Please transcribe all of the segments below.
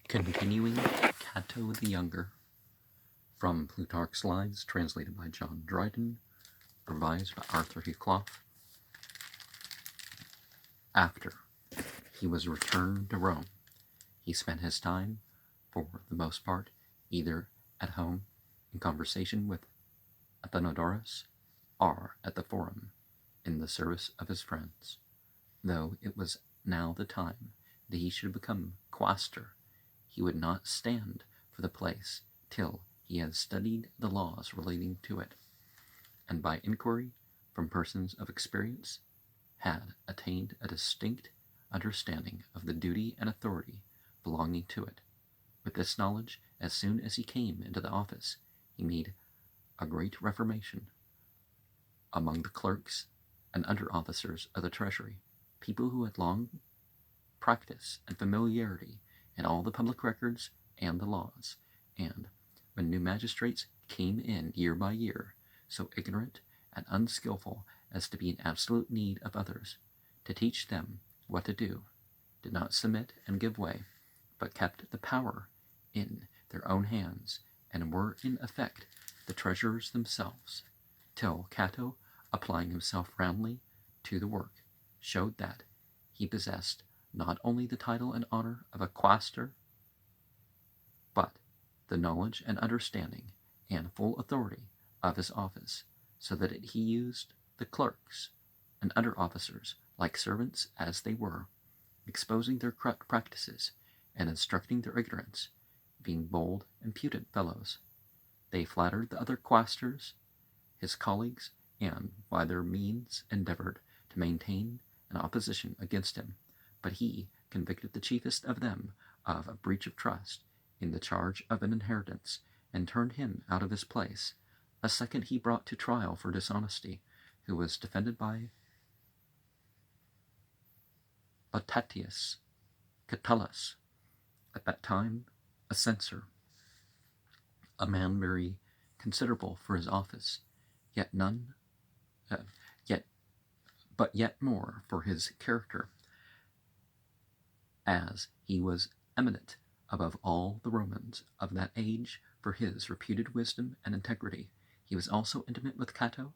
Continuing Cato the Younger, from Plutarch's Lives, translated by John Dryden, revised by Arthur Hugh Clough. After he was returned to Rome, he spent his time, for the most part, either at home in conversation with Athenodorus, or at the Forum in the service of his friends, though it was now the time that he should become quaestor. He would not stand for the place till he had studied the laws relating to it, and by inquiry from persons of experience had attained a distinct understanding of the duty and authority belonging to it. With this knowledge, as soon as he came into the office, he made a great reformation among the clerks and under officers of the treasury, people who had long practice and familiarity in all the public records and the laws, and when new magistrates came in year by year, so ignorant and unskilful as to be in absolute need of others, to teach them what to do, did not submit and give way, but kept the power in their own hands, and were in effect the treasurers themselves, till Cato, applying himself roundly to the work, showed that he possessed not only the title and honor of a quaestor, but the knowledge and understanding and full authority of his office, so that he used the clerks and under officers like servants as they were, exposing their corrupt practices and instructing their ignorance, being bold, impudent fellows. They flattered the other quaestors, his colleagues, and by their means endeavored to maintain an opposition against him, but he convicted the chiefest of them of a breach of trust in the charge of an inheritance, and turned him out of his place. A second he brought to trial for dishonesty, who was defended by Lutatius Catullus, at that time a censor, a man very considerable for his office, yet yet more for his character, as he was eminent above all the Romans of that age for his reputed wisdom and integrity. He was also intimate with Cato,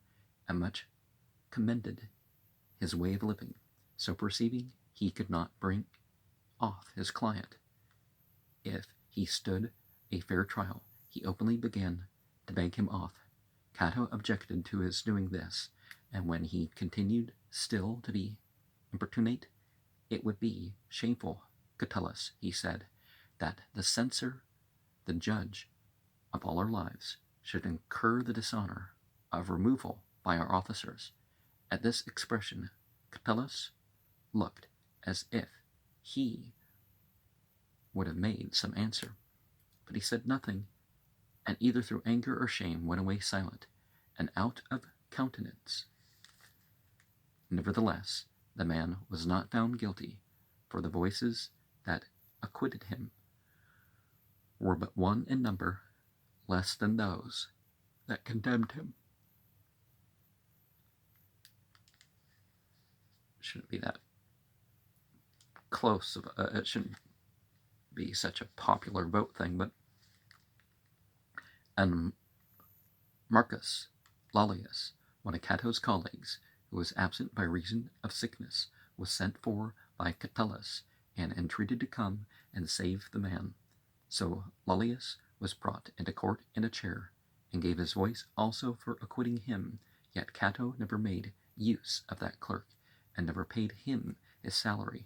and much commended his way of living. So perceiving he could not bring off his client, if he stood a fair trial, he openly began to beg him off. Cato objected to his doing this, and when he continued still to be importunate, it would be shameful, Catullus, he said, that the censor, the judge of all our lives, should incur the dishonor of removal by our officers. At this expression, Catullus looked as if he would have made some answer, but he said nothing, and either through anger or shame went away silent and out of countenance. Nevertheless, the man was not found guilty, for the voices that acquitted him were but one in number, less than those that condemned him. Shouldn't be that close of it shouldn't be such a popular vote thing, but and Marcus Lollius, one of Cato's colleagues, who was absent by reason of sickness, was sent for by Catullus and entreated to come and save the man. So Lollius was brought into court in a chair, and gave his voice also for acquitting him. Yet Cato never made use of that clerk, and never paid him his salary,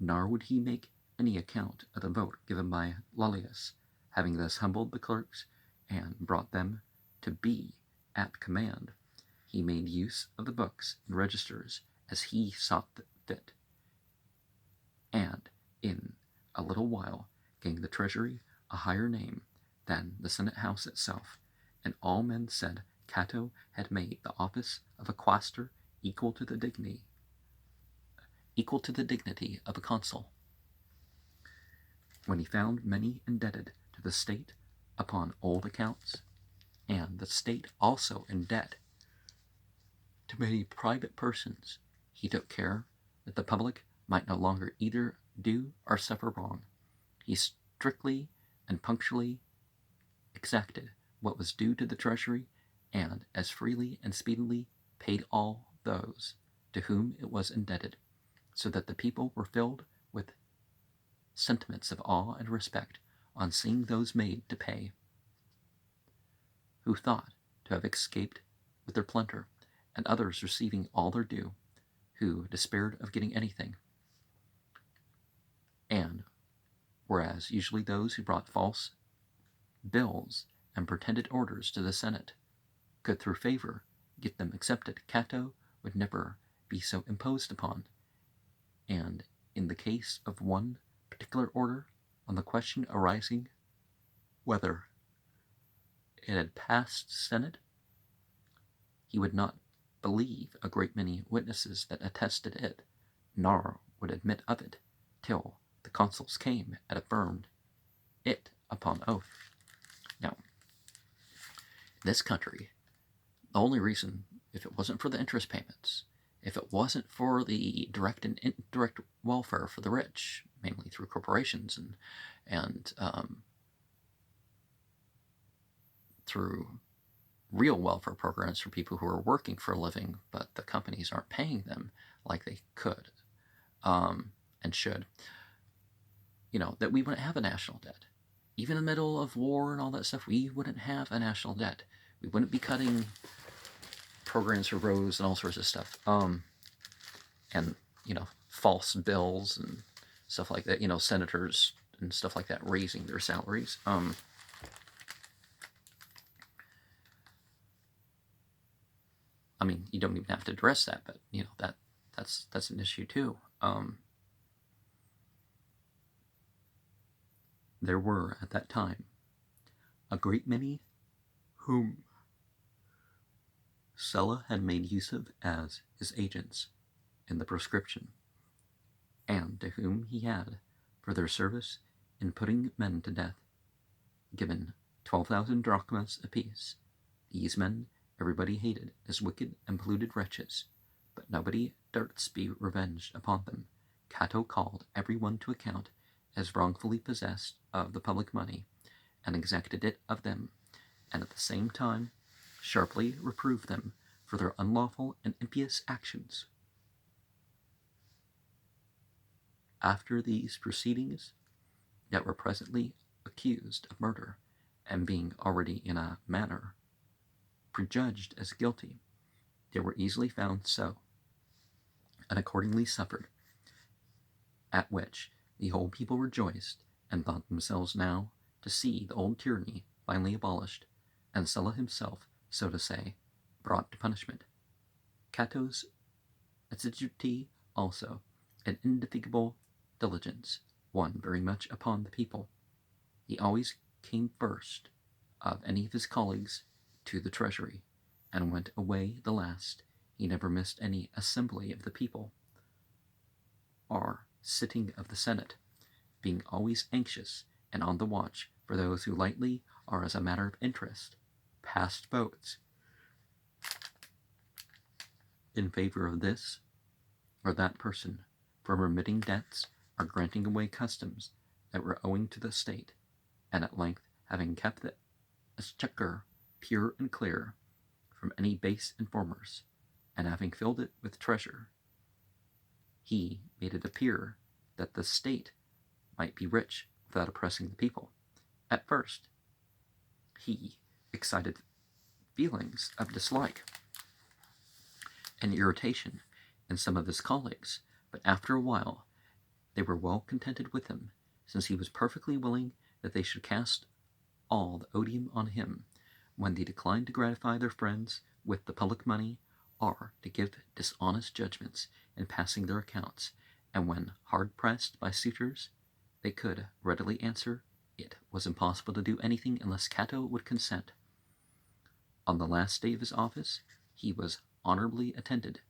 nor would he make any account of the vote given by Lollius. Having thus humbled the clerks and brought them to be at command, he made use of the books and registers as he sought fit, and in a little while gained the treasury a higher name than the Senate House itself, and all men said Cato had made the office of a quaestor equal to the dignity of a consul. When he found many indebted to the state upon old accounts, and the state also in debt to many private persons, he took care that the public might no longer either do or suffer wrong. He strictly and punctually exacted what was due to the treasury, and as freely and speedily paid all those to whom it was indebted, so that the people were filled with sentiments of awe and respect on seeing those made to pay, who thought to have escaped with their plunder, and others receiving all their due, who despaired of getting anything. And whereas usually those who brought false bills and pretended orders to the Senate could through favor get them accepted, Cato would never be so imposed upon. And in the case of one particular order, on the question arising whether it had passed Senate, he would not believe a great many witnesses that attested it, nor would admit of it, till the consuls came and affirmed it upon oath. Now, this country, the only reason, if it wasn't for the interest payments, if it wasn't for the direct and indirect welfare for the rich, mainly through corporations and through real welfare programs for people who are working for a living, but the companies aren't paying them like they could and should, that we wouldn't have a national debt. Even in the middle of war and all that stuff, we wouldn't have a national debt. We wouldn't be cutting programs for roads and all sorts of stuff. And, false bills and stuff like that, senators and stuff like that raising their salaries. I mean, you don't even have to address that, but, that's an issue too. There were, at that time, a great many whom Sulla had made use of as his agents in the proscription, and to whom he had, for their service in putting men to death, given 12,000 drachmas apiece. These men everybody hated as wicked and polluted wretches, but nobody durst be revenged upon them. Cato called every one to account as wrongfully possessed of the public money, and exacted it of them, and at the same time sharply reproved them for their unlawful and impious actions. After these proceedings, that were presently accused of murder, and being already in a manner prejudged as guilty, they were easily found so, and accordingly suffered, at which the whole people rejoiced, and thought themselves now to see the old tyranny finally abolished, and Sulla himself, so to say, brought to punishment. Cato's assiduity also, and indefatigable diligence, won very much upon the people. He always came first of any of his colleagues to the treasury, and went away the last. He never missed any assembly of the people, or sitting of the Senate, being always anxious and on the watch for those who lightly, or as a matter of interest, passed votes in favor of this or that person, from remitting debts or granting away customs that were owing to the state, and at length, having kept the exchequer pure and clear from any base informers, and having filled it with treasure, he made it appear that the state might be rich without oppressing the people. At first, he excited feelings of dislike and irritation in some of his colleagues, but after a while they were well contented with him, since he was perfectly willing that they should cast all the odium on him when they declined to gratify their friends with the public money, or to give dishonest judgments in passing their accounts, and when hard pressed by suitors, they could readily answer it was impossible to do anything unless Cato would consent. On the last day of his office, he was honorably attended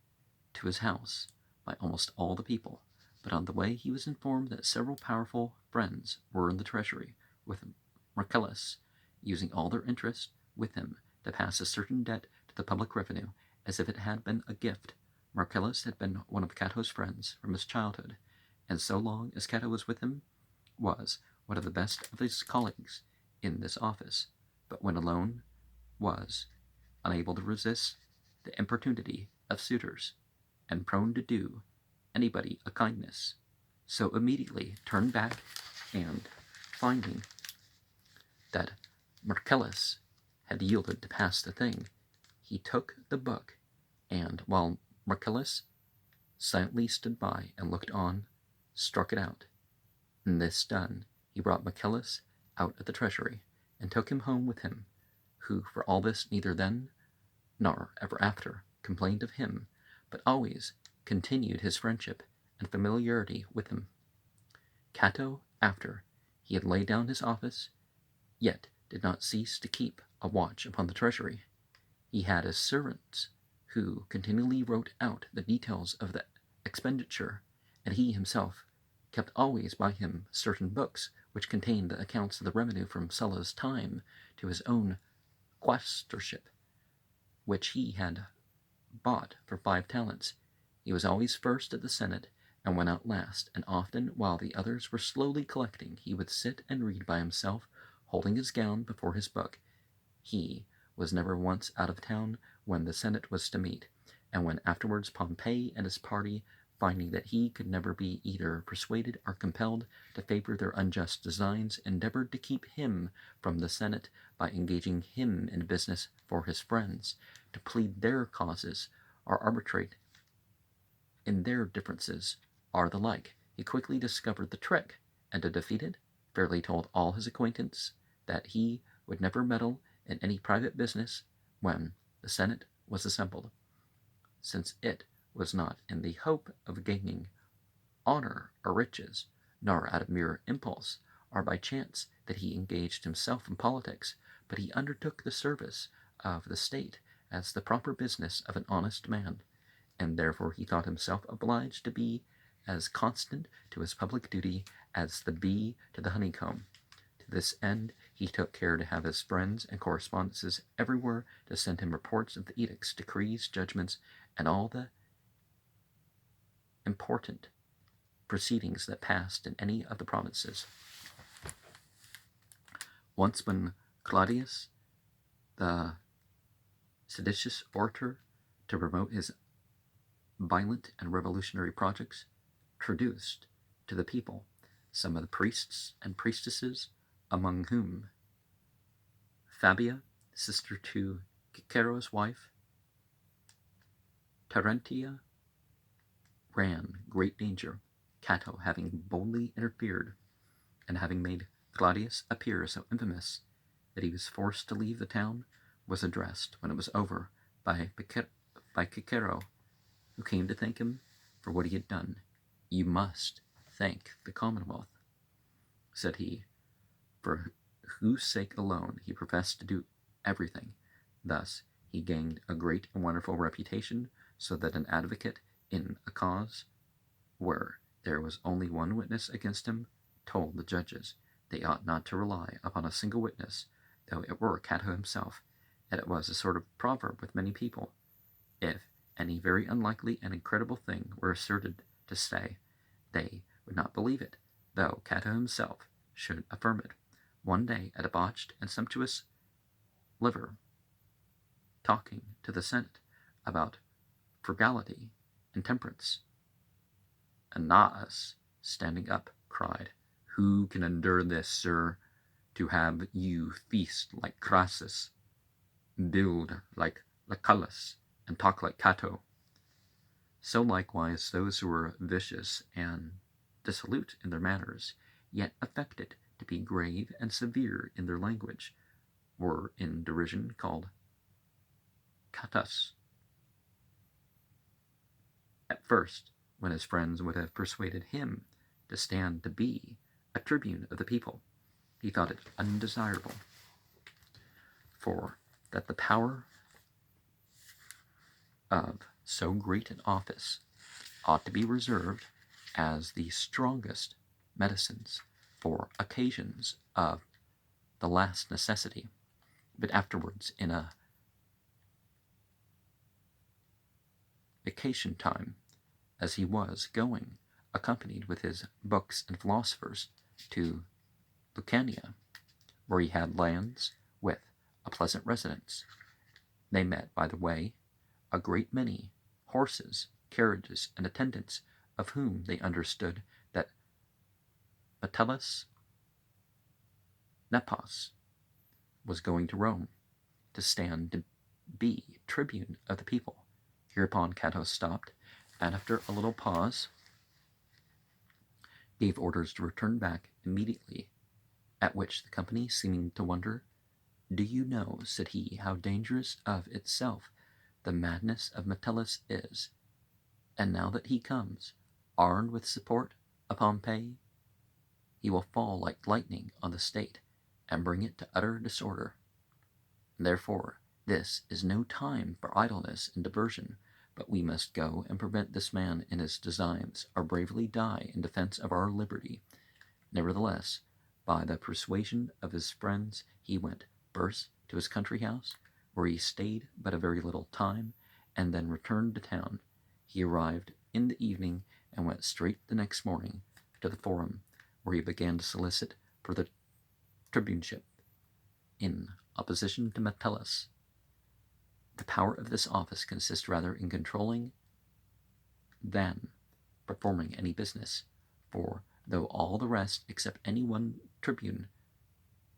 to his house by almost all the people, but on the way he was informed that several powerful friends were in the treasury, with Marcellus using all their interest with him to pass a certain debt to the public revenue, as if it had been a gift. Marcellus had been one of Cato's friends from his childhood, and so long as Cato was with him, was one of the best of his colleagues in this office, but when alone was unable to resist the importunity of suitors, and prone to do anybody a kindness, so immediately turned back, and finding that Marcellus had yielded to pass the thing, he took the book, and while Marcellus silently stood by and looked on, struck it out. And this done, he brought Marcellus out of the treasury, and took him home with him, who for all this neither then nor ever after complained of him, but always continued his friendship and familiarity with him. Cato, after he had laid down his office, yet did not cease to keep a watch upon the treasury. He had his servants, who continually wrote out the details of the expenditure, and he himself kept always by him certain books which contained the accounts of the revenue from Sulla's time to his own quaestorship, which he had bought for 5 talents. He was always first at the Senate, and went out last, and often, while the others were slowly collecting, he would sit and read by himself, holding his gown before his book. He was never once out of town when the Senate was to meet, and when afterwards Pompey and his party, finding that he could never be either persuaded or compelled to favor their unjust designs, endeavored to keep him from the Senate by engaging him in business for his friends, to plead their causes or arbitrate in their differences, or the like. He quickly discovered the trick, and to defeat it, fairly told all his acquaintance that he would never meddle in any private business when the Senate was assembled, since it was not in the hope of gaining honor or riches, nor out of mere impulse, or by chance, that he engaged himself in politics, but he undertook the service of the state as the proper business of an honest man, and therefore he thought himself obliged to be as constant to his public duty as the bee to the honeycomb. To this end he took care to have his friends and correspondences everywhere to send him reports of the edicts, decrees, judgments, and all the important proceedings that passed in any of the provinces. Once when Claudius, the seditious orator, to promote his violent and revolutionary projects, traduced to the people some of the priests and priestesses, among whom Fabia, sister to Cicero's wife, Tarentia, ran great danger, Cato having boldly interfered, and having made Claudius appear so infamous that he was forced to leave the town, was addressed, when it was over, by Cicero, who came to thank him for what he had done. "You must thank the Commonwealth," said he, "for whose sake alone he professed to do everything." Thus he gained a great and wonderful reputation, so that an advocate in a cause where there was only one witness against him told the judges they ought not to rely upon a single witness, though it were Cato himself, and it was a sort of proverb with many people. If any very unlikely and incredible thing were asserted to say, they would not believe it, though Cato himself should affirm it. One day, a debauched and sumptuous liver, talking to the Senate about frugality and temperance, Annaeus, standing up, cried, "Who can endure this, sir, to have you feast like Crassus, build like Lucullus, and talk like Cato?" So likewise those who were vicious and dissolute in their manners, yet affected to be grave and severe in their language, were in derision called catus. At first, when his friends would have persuaded him to stand to be a tribune of the people, he thought it undesirable, for that the power of so great an office ought to be reserved as the strongest medicines for occasions of the last necessity, but afterwards in a vacation time, as he was going, accompanied with his books and philosophers, to Lucania, where he had lands with a pleasant residence. They met by the way a great many horses, carriages, and attendants, of whom they understood that Metellus Nepos was going to Rome to stand to be tribune of the people. Hereupon Cato stopped, and after a little pause, gave orders to return back immediately, at which the company, seeming to wonder, "Do you know," said he, "how dangerous of itself the madness of Metellus is? And now that he comes, armed with support upon pay, he will fall like lightning on the state, and bring it to utter disorder. Therefore, this is no time for idleness and diversion, but we must go and prevent this man in his designs, or bravely die in defense of our liberty." Nevertheless, by the persuasion of his friends, he went first to his country house, where he stayed but a very little time, and then returned to town. He arrived in the evening, and went straight the next morning to the Forum, where he began to solicit for the tribuneship. In opposition to Metellus, the power of this office consists rather in controlling than performing any business, for though all the rest, except any one tribune,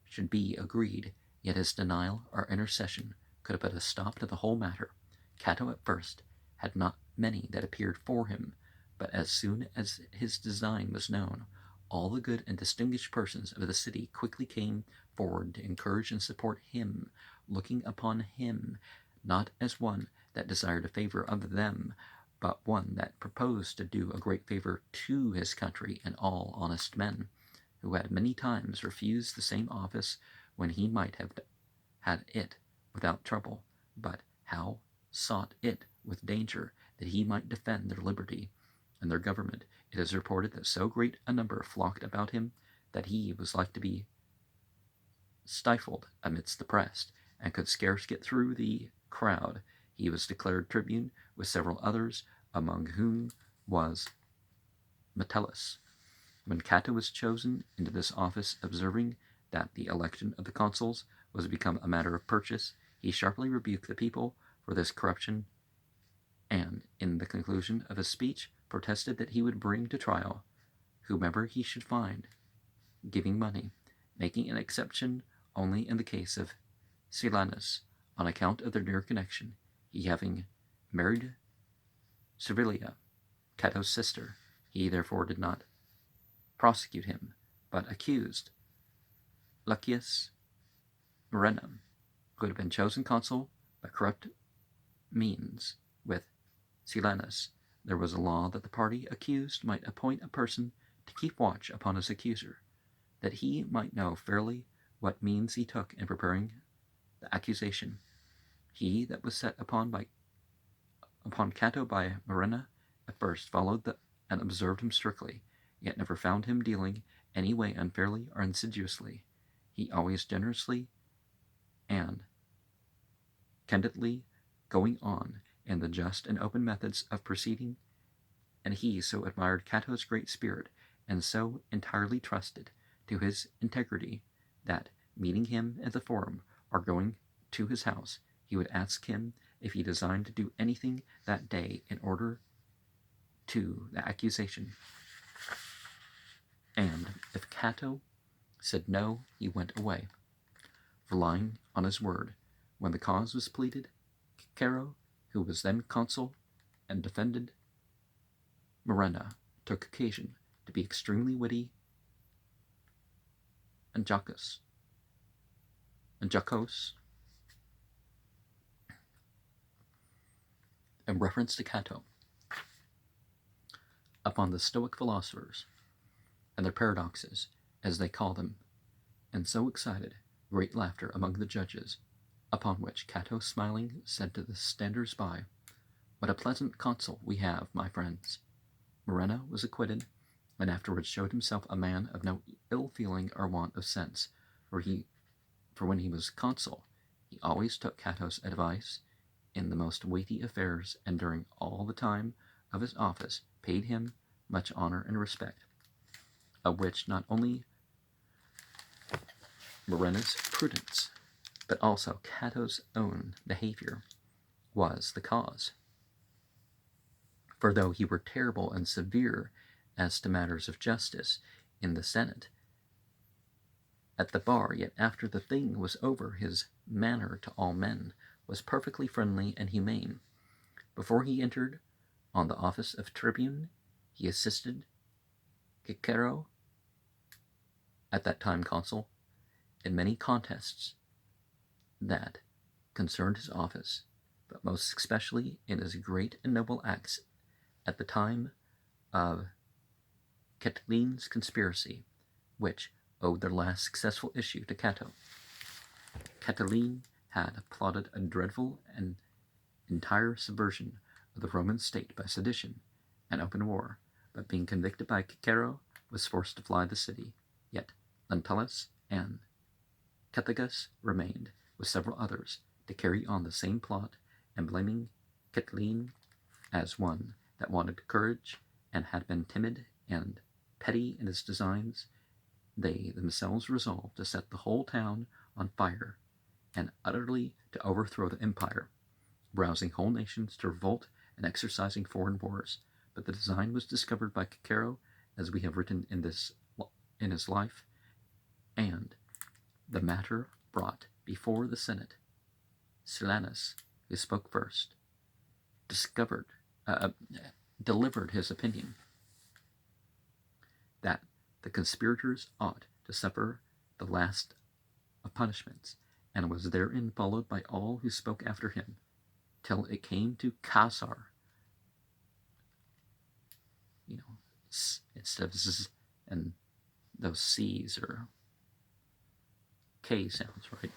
should be agreed, yet his denial or intercession could have put a stop to the whole matter. Cato at first had not many that appeared for him, but as soon as his design was known, all the good and distinguished persons of the city quickly came forward to encourage and support him, looking upon him not as one that desired a favor of them, but one that proposed to do a great favor to his country and all honest men, who had many times refused the same office when he might have had it without trouble, but how sought it with danger, that he might defend their liberty and their government. It is reported that so great a number flocked about him that he was like to be stifled amidst the press, and could scarce get through the crowd. He was declared tribune with several others, among whom was Metellus. When Cato was chosen into this office, observing that the election of the consuls was become a matter of purchase, he sharply rebuked the people for this corruption, and in the conclusion of his speech protested that he would bring to trial whomever he should find giving money, making an exception only in the case of Silanus, on account of their near connection, he having married Servilia, Cato's sister. He therefore did not prosecute him, but accused Lucius Murena, who had been chosen consul by corrupt means with Silanus. There was a law that the party accused might appoint a person to keep watch upon his accuser, that he might know fairly what means he took in preparing the accusation. He that was set upon Cato by Murena at first followed and observed him strictly, yet never found him dealing any way unfairly or insidiously. He always generously and candidly going on in the just and open methods of proceeding, and he so admired Cato's great spirit, and so entirely trusted to his integrity, that, meeting him at the Forum, or going to his house, he would ask him if he designed to do anything that day in order to the accusation, and if Cato said no, he went away, relying on his word. When the cause was pleaded, Caro, who was then consul and defended Murena, took occasion to be extremely witty and jocose in reference to Cato, upon the Stoic philosophers and their paradoxes, as they call them, and so excited great laughter among the judges, upon which Cato, smiling, said to the standers by, "What a pleasant consul we have, my friends." Murena was acquitted, and afterwards showed himself a man of no ill feeling or want of sense, for when he was consul, he always took Cato's advice in the most weighty affairs, and during all the time of his office paid him much honor and respect, of which not only Murena's prudence, but also Cato's own behavior, was the cause. For though he were terrible and severe as to matters of justice in the Senate, at the bar, yet after the thing was over, his manner to all men was perfectly friendly and humane. Before he entered on the office of tribune, he assisted Cicero, at that time consul, in many contests that concerned his office, but most especially in his great and noble acts at the time of Catiline's conspiracy, which owed their last successful issue to Cato. Catiline had plotted a dreadful and entire subversion of the Roman state by sedition and open war, but being convicted by Cicero, was forced to fly the city. Yet Lentulus and Cethegus remained, with several others, to carry on the same plot, and blaming Catiline as one that wanted courage and had been timid and petty in his designs, they themselves resolved to set the whole town on fire and utterly to overthrow the empire, rousing whole nations to revolt and exercising foreign wars. But the design was discovered by Cicero, as we have written in his life, and the matter brought before the Senate. Silanus, who spoke first, delivered his opinion that the conspirators ought to suffer the last of punishments, and was therein followed by all who spoke after him, till it came to Caesar. Instead of Z and those C's or K sounds, right?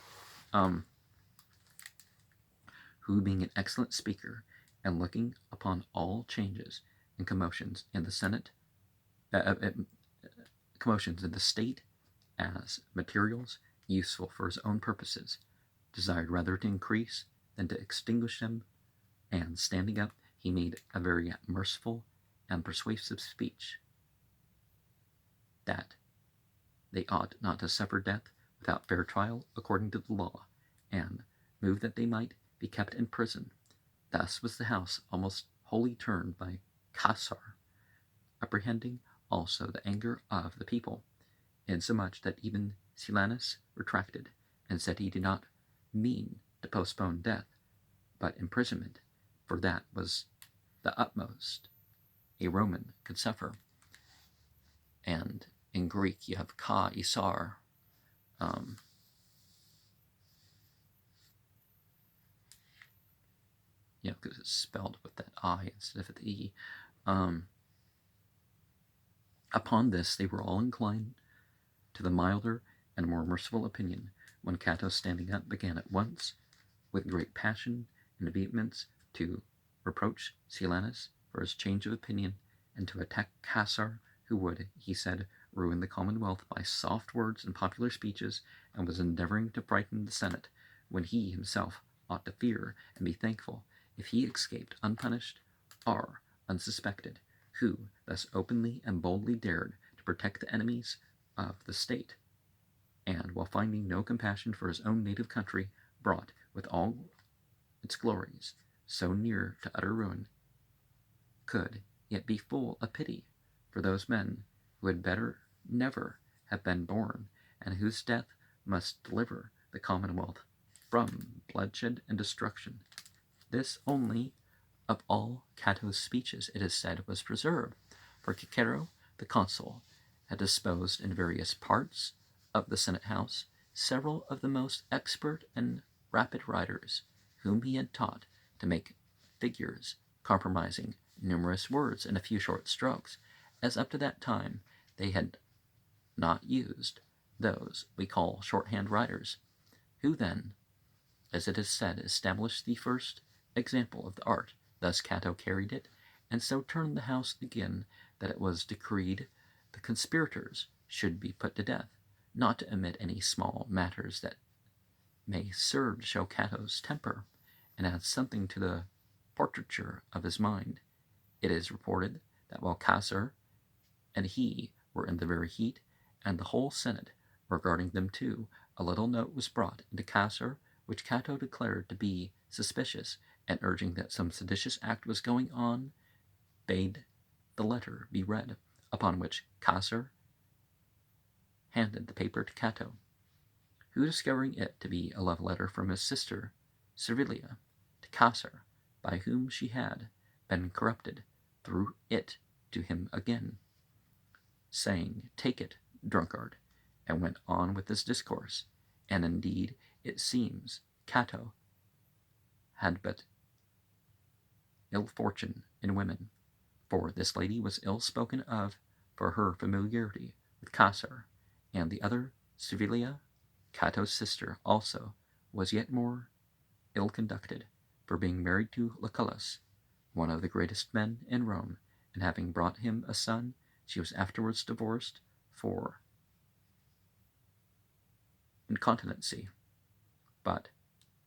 Who, being an excellent speaker, and looking upon all changes and commotions in the Senate, commotions in the state as materials useful for his own purposes, desired rather to increase than to extinguish them, and standing up, he made a very merciful and persuasive speech, that they ought not to suffer death without fair trial according to the law, and moved that they might be kept in prison. Thus was the house almost wholly turned by Caesar, apprehending also the anger of the people, insomuch that even Silanus retracted, and said he did not mean to postpone death, but imprisonment, for that was the utmost a Roman could suffer. And in Greek you have Caesar, because it's spelled with that I instead of the E. Upon this they were all inclined to the milder and more merciful opinion, when Cato, standing up, began at once, with great passion and vehemence, to reproach Silanus for his change of opinion, and to attack Caesar, who would, he said, ruin the commonwealth by soft words and popular speeches, and was endeavoring to frighten the Senate, when he himself ought to fear and be thankful if he escaped unpunished or unsuspected, who thus openly and boldly dared to protect the enemies of the state, and, while finding no compassion for his own native country, brought, with all its glories, so near to utter ruin, could yet be full of pity for those men who had better never have been born, and whose death must deliver the commonwealth from bloodshed and destruction. This only of all Cato's speeches, it is said, was preserved, for Cicero, the consul, had disposed in various parts of the Senate house several of the most expert and rapid writers, whom he had taught to make figures compromising numerous words in a few short strokes, as up to that time they had not used those we call shorthand writers, who then, as it is said, established the first example of the art. Thus Cato carried it, and so turned the house again, that it was decreed the conspirators should be put to death, not to omit any small matters that may serve to show Cato's temper, and add something to the portraiture of his mind. It is reported that while Caesar and he were in the very heat, and the whole Senate regarding them too, a little note was brought into Caesar, which Cato declared to be suspicious, and urging that some seditious act was going on, bade the letter be read, upon which Caesar handed the paper to Cato, who, discovering it to be a love letter from his sister Servilia to Caesar, by whom she had been corrupted, threw it to him again, saying, "Take it, drunkard," and went on with his discourse. And indeed it seems Cato had but ill fortune in women, for this lady was ill spoken of for her familiarity with Caesar, and the other, Servilia, Cato's sister, also was yet more ill conducted, for being married to Lucullus, one of the greatest men in Rome, and having brought him a son, she was afterwards divorced for incontinency. But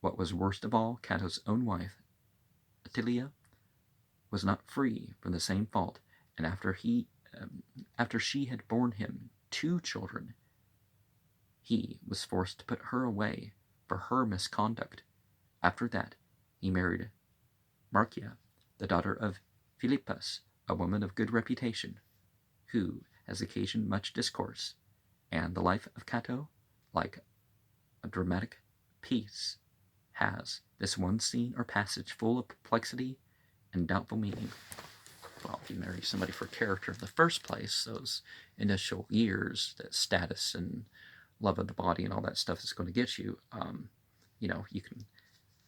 what was worst of all, Cato's own wife, Attilia, was not free from the same fault, and after she had borne him 2 children, he was forced to put her away for her misconduct. After that, he married Marcia, the daughter of Philippus, a woman of good reputation, who has occasioned much discourse, and the life of Cato, like a dramatic piece, has this one scene or passage full of perplexity and doubtful meaning. Well, if you marry somebody for character in the first place, those initial years, that status and love of the body and all that stuff is going to get you, you can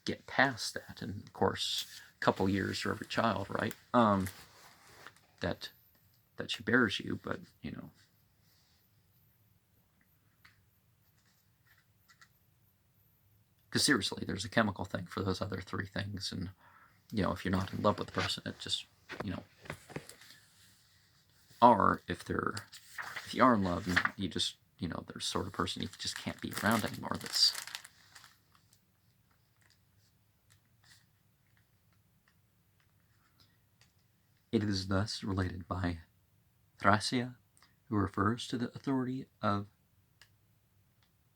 get past that. And of course, a couple years for every child, right? That she bears you, but because seriously, there's a chemical thing for those other 3 things, and if you're not in love with the person, it just or if you are in love and you just there's sort of person you just can't be around anymore. It is thus related by Thrasea, who refers to the authority of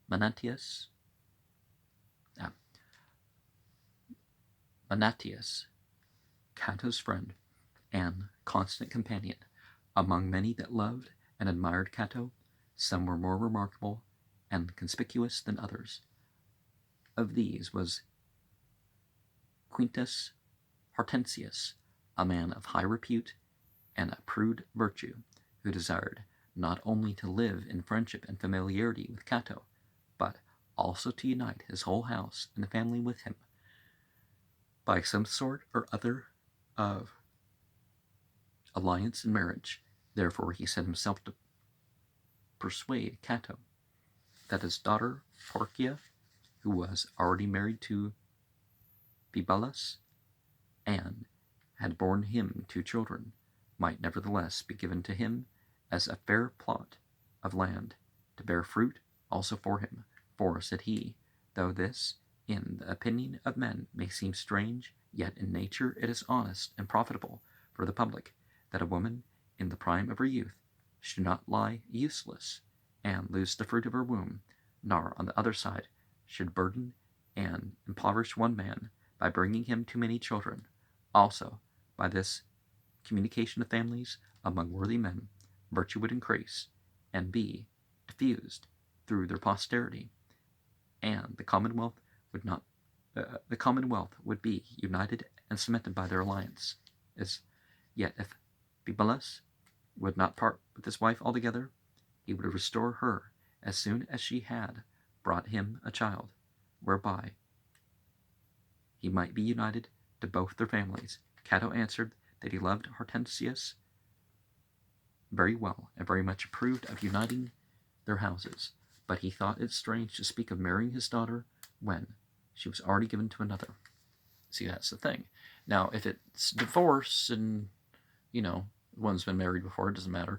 Manatius, Cato's friend and constant companion. Among many that loved and admired Cato, some were more remarkable and conspicuous than others. Of these was Quintus Hortensius, a man of high repute and a prude virtue, who desired not only to live in friendship and familiarity with Cato, but also to unite his whole house and family with him by some sort or other of alliance and marriage. Therefore he set himself to persuade Cato that his daughter Porcia, who was already married to Bibulus and had borne him 2 children, might nevertheless be given to him as a fair plot of land to bear fruit also for him. For, said he, though this, in the opinion of men, may seem strange, yet in nature it is honest and profitable for the public, that a woman in the prime of her youth should not lie useless and lose the fruit of her womb, nor on the other side should burden and impoverish one man by bringing him too many children. Also, by this communication of families among worthy men, virtue would increase and be diffused through their posterity, and the commonwealth would be united and cemented by their alliance. Yet if Bibulus would not part with his wife altogether, he would restore her as soon as she had brought him a child, whereby he might be united to both their families. Cato answered that he loved Hortensius very well and very much approved of uniting their houses, but he thought it strange to speak of marrying his daughter when she was already given to another. See, that's the thing. Now, if it's divorce and, one's been married before, it doesn't matter.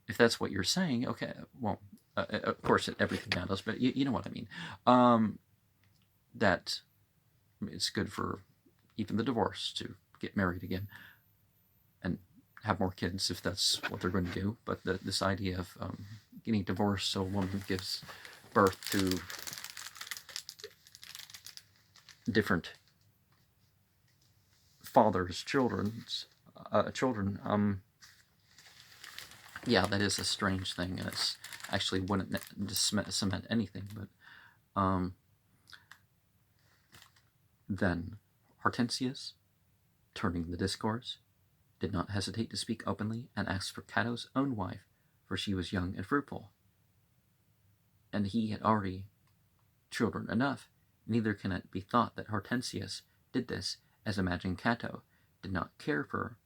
If that's what you're saying, okay, well, of course, everything matters, but you know what I mean. That it's good for even the divorce to get married again and have more kids if that's what they're going to do. But this idea of getting divorced, so a woman gives birth to different fathers' children. Yeah, that is a strange thing, and it's actually wouldn't cement anything. But then Hortensius, turning the discourse, did not hesitate to speak openly, and asked for Cato's own wife, for she was young and fruitful, and he had already children enough. Neither can it be thought that Hortensius did this, as imagined Cato did not care for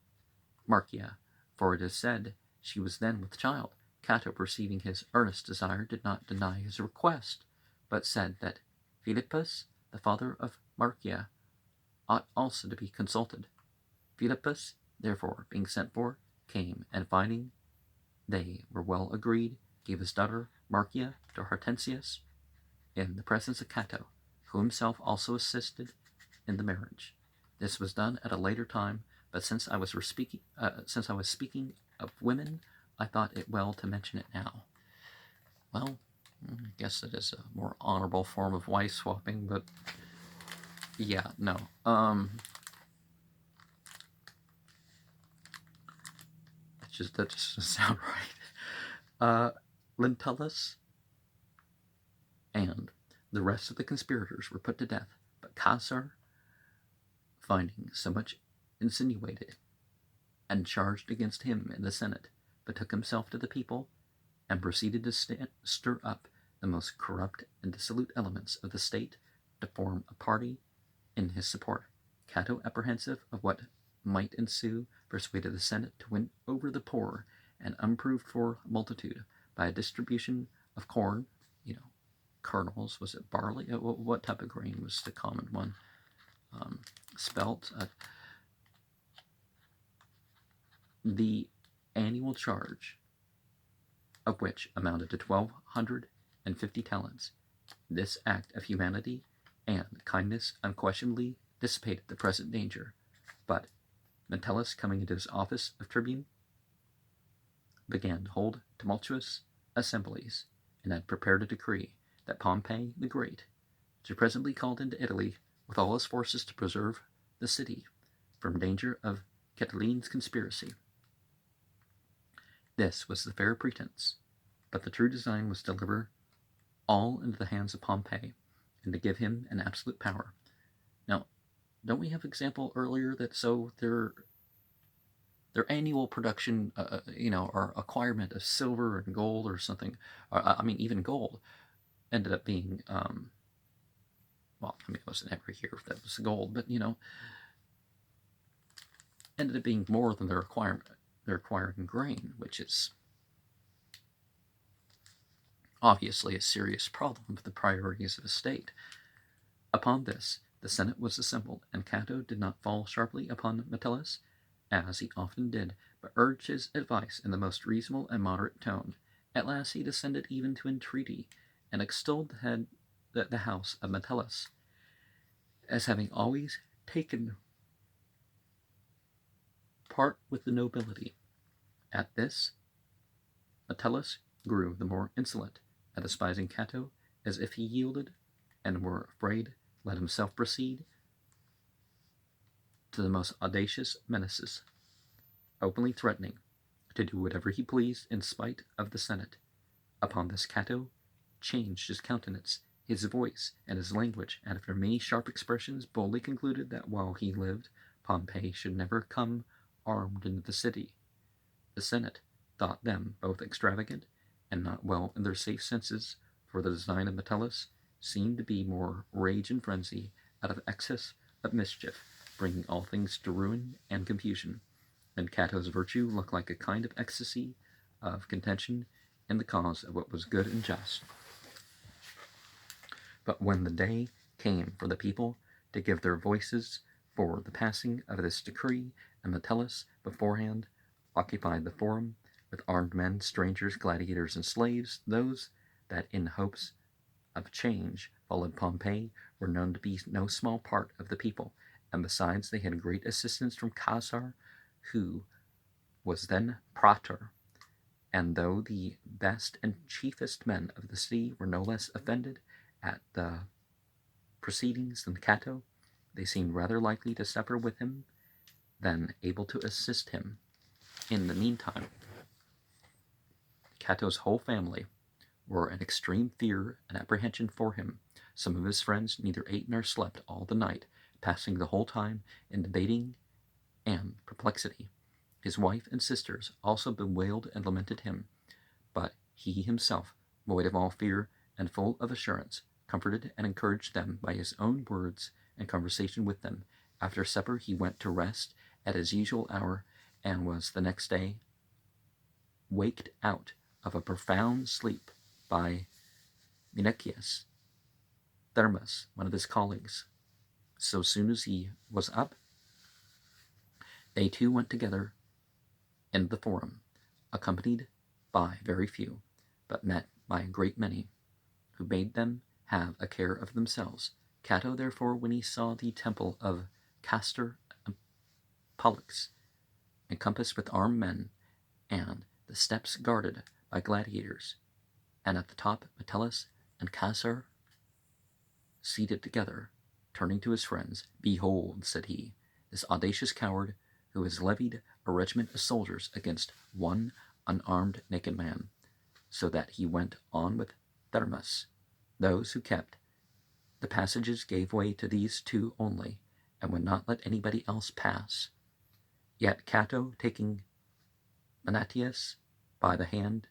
Marcia, for it is said she was then with child. Cato, perceiving his earnest desire, did not deny his request, but said that Philippus, the father of Marcia, ought also to be consulted. Philippus, therefore, being sent for, came, and finding they were well agreed, gave his daughter Marcia to Hortensius in the presence of Cato, who himself also assisted in the marriage. This was done at a later time, but since I was speaking of women, I thought it well to mention it now. Well, I guess it is a more honorable form of wife swapping, but yeah, no. That just doesn't sound right. Lentulus and the rest of the conspirators were put to death, but Caesar, finding so much insinuated and charged against him in the Senate, betook himself to the people and proceeded to stir up the most corrupt and dissolute elements of the state to form a party in his support. Cato, apprehensive of what might ensue, persuaded the Senate to win over the poor and unproved for multitude by a distribution of corn, kernels. Was it barley? What type of grain was the common one? Spelt. The annual charge of which amounted to 1,250 talents. This act of humanity and kindness unquestionably dissipated the present danger, but Metellus, coming into his office of tribune, began to hold tumultuous assemblies, and had prepared a decree that Pompey the Great should presently called into Italy with all his forces to preserve the city from danger of Catiline's conspiracy. This was the fair pretense, but the true design was to deliver all into the hands of Pompey, and to give him an absolute power. Now, don't we have example earlier that so their annual production, or acquirement of silver and gold or something, even gold, ended up being, it wasn't every year that was gold, but, ended up being more than their acquiring grain, which is obviously a serious problem with the priorities of the state. Upon this, the Senate was assembled, and Cato did not fall sharply upon Metellus, as he often did, but urged his advice in the most reasonable and moderate tone. At last he descended even to entreaty, and extolled the house of Metellus as having always taken part with the nobility. At this, Metellus grew the more insolent, at despising Cato, as if he yielded, and were afraid, let himself proceed to the most audacious menaces, openly threatening to do whatever he pleased in spite of the Senate. Upon this Cato changed his countenance, his voice, and his language, and after many sharp expressions boldly concluded that while he lived, Pompey should never come armed into the city. The Senate thought them both extravagant and not well in their safe senses, for the design of Metellus seemed to be more rage and frenzy out of excess of mischief, bringing all things to ruin and confusion, and Cato's virtue looked like a kind of ecstasy of contention in the cause of what was good and just. But when the day came for the people to give their voices for the passing of this decree, and Metellus beforehand occupied the forum with armed men, strangers, gladiators, and slaves, those that in hopes of change followed Pompey were known to be no small part of the people, and besides they had great assistance from Caesar, who was then praetor, And though the best and chiefest men of the city were no less offended at the proceedings than Cato, they seemed rather likely to suffer with him than able to assist him. In the meantime, Cato's whole family were in extreme fear and apprehension for him. Some of his friends neither ate nor slept all the night, passing the whole time in debating and perplexity. His wife and sisters also bewailed and lamented him, but he himself, void of all fear and full of assurance, comforted and encouraged them by his own words and conversation with them. After supper he went to rest at his usual hour, and was the next day waked out of a profound sleep by Menecius Thermus, one of his colleagues. So soon as he was up, they two went together in the forum, accompanied by very few, but met by a great many, who bade them have a care of themselves. Cato, therefore, when he saw the temple of Castor and Pollux encompassed with armed men, and the steps guarded by gladiators, and at the top Metellus and Castor seated together, turning to his friends, "Behold," said he, "this audacious coward who has levied a regiment of soldiers against one unarmed naked man." So that he went on with Thermus. Those who kept the passages gave way to these two only, and would not let anybody else pass. Yet Cato, taking Menatius by the hand,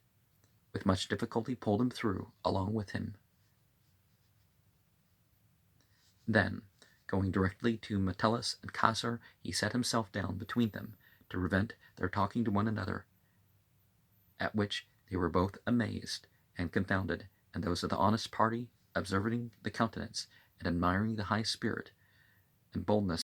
with much difficulty pulled him through along with him. Then, going directly to Metellus and Castor, he set himself down between them to prevent their talking to one another, at which they were both amazed and confounded, and those of the honest party, observing the countenance and admiring the high spirit and boldness